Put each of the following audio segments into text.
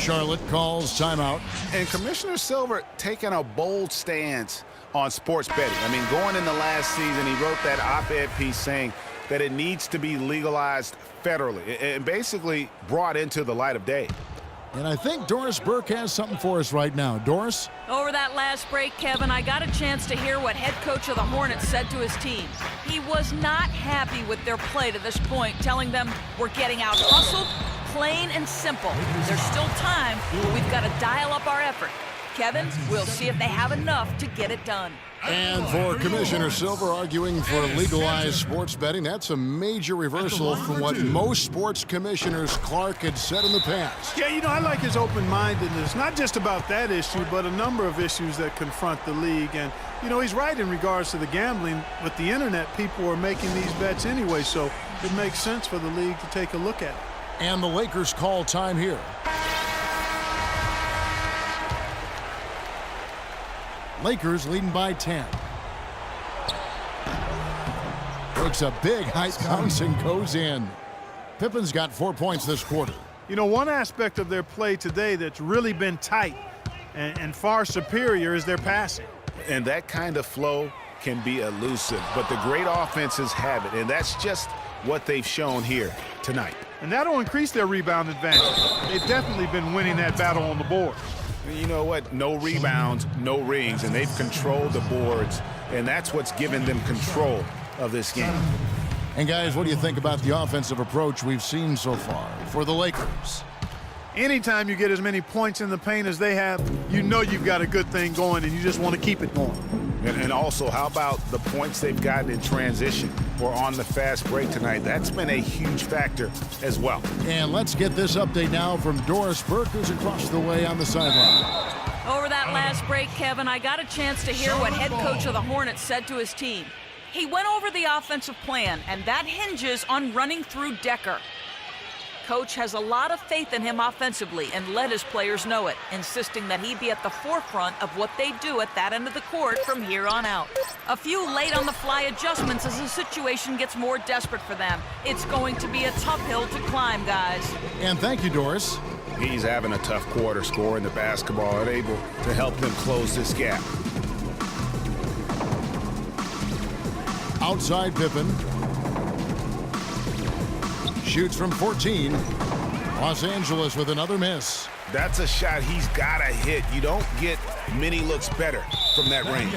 Charlotte calls timeout. And Commissioner Silver taking a bold stance on sports betting. I mean, going into last season, he wrote that op-ed piece saying that it needs to be legalized federally and basically brought into the light of day. And I think Doris Burke has something for us right now. Doris? Over that last break, Kevin, I got a chance to hear what head coach of the Hornets said to his team. He was not happy with their play to this point, telling them we're getting out hustled, plain and simple. There's still time, but we've got to dial up our effort. Kevin, we'll see if they have enough to get it done. And for Commissioner Silver arguing for legalized sports betting, that's a major reversal from what most sports commissioners Clark had said in the past. Yeah, I like his open-mindedness, not just about that issue, but a number of issues that confront the league. And, he's right in regards to the gambling. With the internet, people are making these bets anyway, so it makes sense for the league to take a look at it. And the Lakers call time here. Lakers leading by 10. Takes a big high bounce and goes in. Pippen's got 4 points this quarter. One aspect of their play today that's really been tight and far superior is their passing. And that kind of flow can be elusive, but the great offenses have it, and that's just what they've shown here tonight. And that'll increase their rebound advantage. They've definitely been winning that battle on the board. You know what? No rebounds, no rings, and they've controlled the boards, and that's what's given them control of this game. And guys, what do you think about the offensive approach we've seen so far for the Lakers? Anytime you get as many points in the paint as they have, you've got a good thing going, and you just want to keep it going. And also, how about the points they've gotten in transition or on the fast break tonight? That's been a huge factor as well. And let's get this update now from Doris Burke, who's across the way on the sideline. Over that last break, Kevin, I got a chance to hear what head coach of the Hornets said to his team. He went over the offensive plan, and that hinges on running through Decker. Coach has a lot of faith in him offensively and let his players know it, insisting that he be at the forefront of what they do at that end of the court from here on out. A few late-on-the-fly adjustments as the situation gets more desperate for them. It's going to be a tough hill to climb, guys. And thank you, Doris. He's having a tough quarter, scoring the basketball and able to help them close this gap. Outside Pippen. Shoots from 14. Los Angeles with another miss. That's a shot he's got to hit. You don't get many looks better from that range.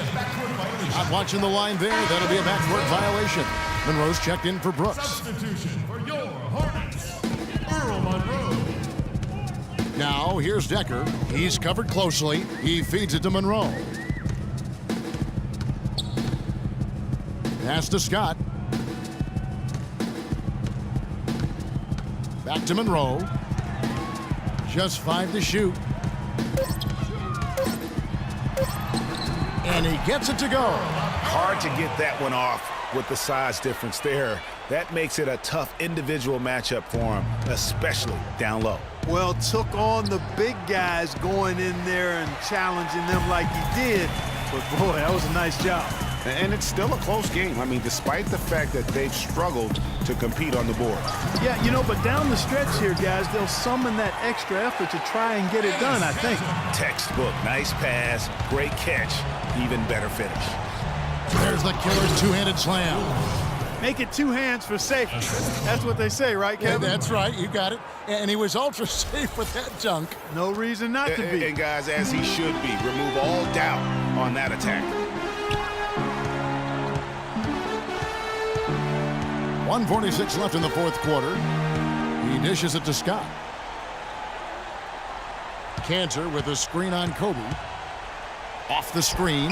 Not watching the line there. That'll be a backcourt violation. Monroe's checked in for Brooks. Substitution for your Hornets, Earl Monroe. Now here's Decker. He's covered closely. He feeds it to Monroe. Pass to Scott. Back to Monroe. Just 5 to shoot. And he gets it to go. Hard to get that one off with the size difference there. That makes it a tough individual matchup for him, especially down low. Well, took on the big guys going in there and challenging them like he did. But, boy, that was a nice job. And it's still a close game. I mean, despite the fact that they've struggled to compete on the board. Yeah, but down the stretch here, guys, they'll summon that extra effort to try and get it done, I think. Textbook. Nice pass. Great catch. Even better finish. There's the killer two-handed slam. Make it two hands for safety. That's what they say, right, Kevin? Yeah, that's right. You got it. And he was ultra safe with that dunk. No reason not to be. And guys, as he should be. Remove all doubt on that attack. 1:46 left in the fourth quarter. He dishes it to Scott. Cantor with a screen on Kobe. Off the screen.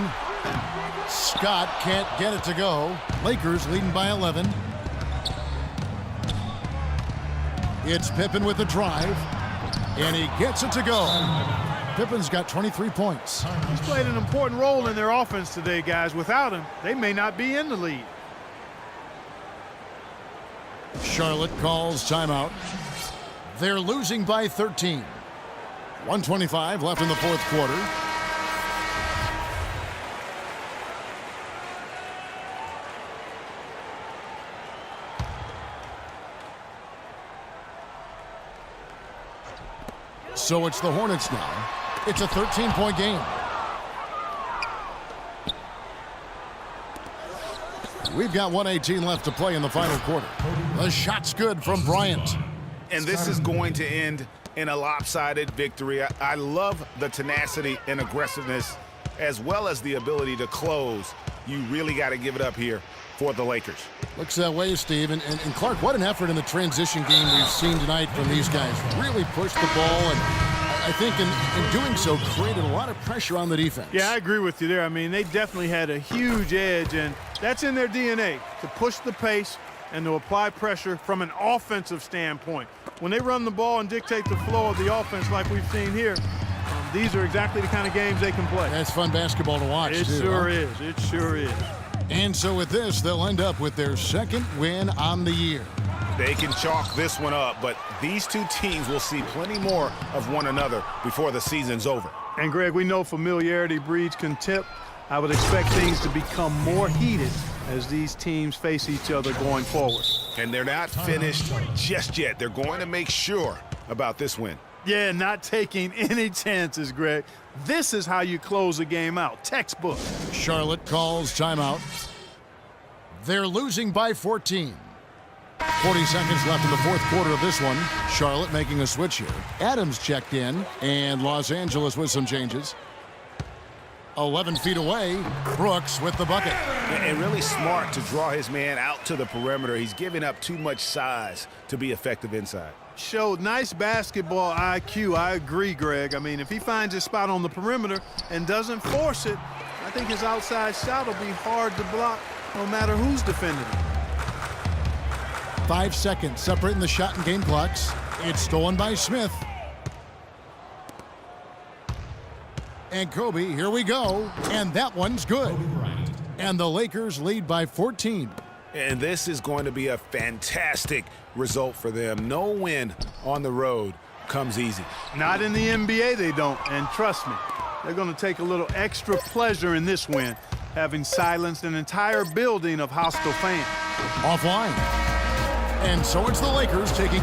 Scott can't get it to go. Lakers leading by 11. It's Pippen with the drive. And he gets it to go. Pippen's got 23 points. He's played an important role in their offense today, guys. Without him, they may not be in the lead. Charlotte calls timeout. They're losing by 13. 1:25 left in the fourth quarter. So it's the Hornets now. It's a 13-point game. We've got 1:18 left to play in the final quarter. The shot's good from Bryant. And this is going to end in a lopsided victory. I love the tenacity and aggressiveness as well as the ability to close. You really got to give it up here for the Lakers. Looks that way, Steve. And Clark, what an effort in the transition game we've seen tonight from these guys. Really pushed the ball, and I think in doing so created a lot of pressure on the defense. Yeah, I agree with you there. I mean, they definitely had a huge edge, and that's in their DNA, to push the pace and to apply pressure from an offensive standpoint. When they run the ball and dictate the flow of the offense like we've seen here, these are exactly the kind of games they can play. That's fun basketball to watch, It too. sure is. It sure is. And so with this, they'll end up with their second win on the year. They can chalk this one up, but these two teams will see plenty more of one another before the season's over. And, Greg, we know familiarity breeds contempt. I would expect things to become more heated as these teams face each other going forward. And they're not finished just yet. They're going to make sure about this win. Yeah, not taking any chances, Greg. This is how you close a game out. Textbook. Charlotte calls timeout. They're losing by 14. 40 seconds left in the fourth quarter of this one. Charlotte making a switch here. Adams checked in, and Los Angeles with some changes. 11 feet away, Brooks with the bucket. And really smart to draw his man out to the perimeter. He's giving up too much size to be effective inside. Showed nice basketball IQ. I agree, Greg. I mean, if he finds his spot on the perimeter and doesn't force it, I think his outside shot will be hard to block no matter who's defending him. 5 seconds separating the shot and game clocks. It's stolen by Smith. And Kobe, here we go. And that one's good. And the Lakers lead by 14. And this is going to be a fantastic result for them. No win on the road comes easy. Not in the NBA, they don't. And trust me, they're going to take a little extra pleasure in this win, having silenced an entire building of hostile fans. Offline. And so it's the Lakers taking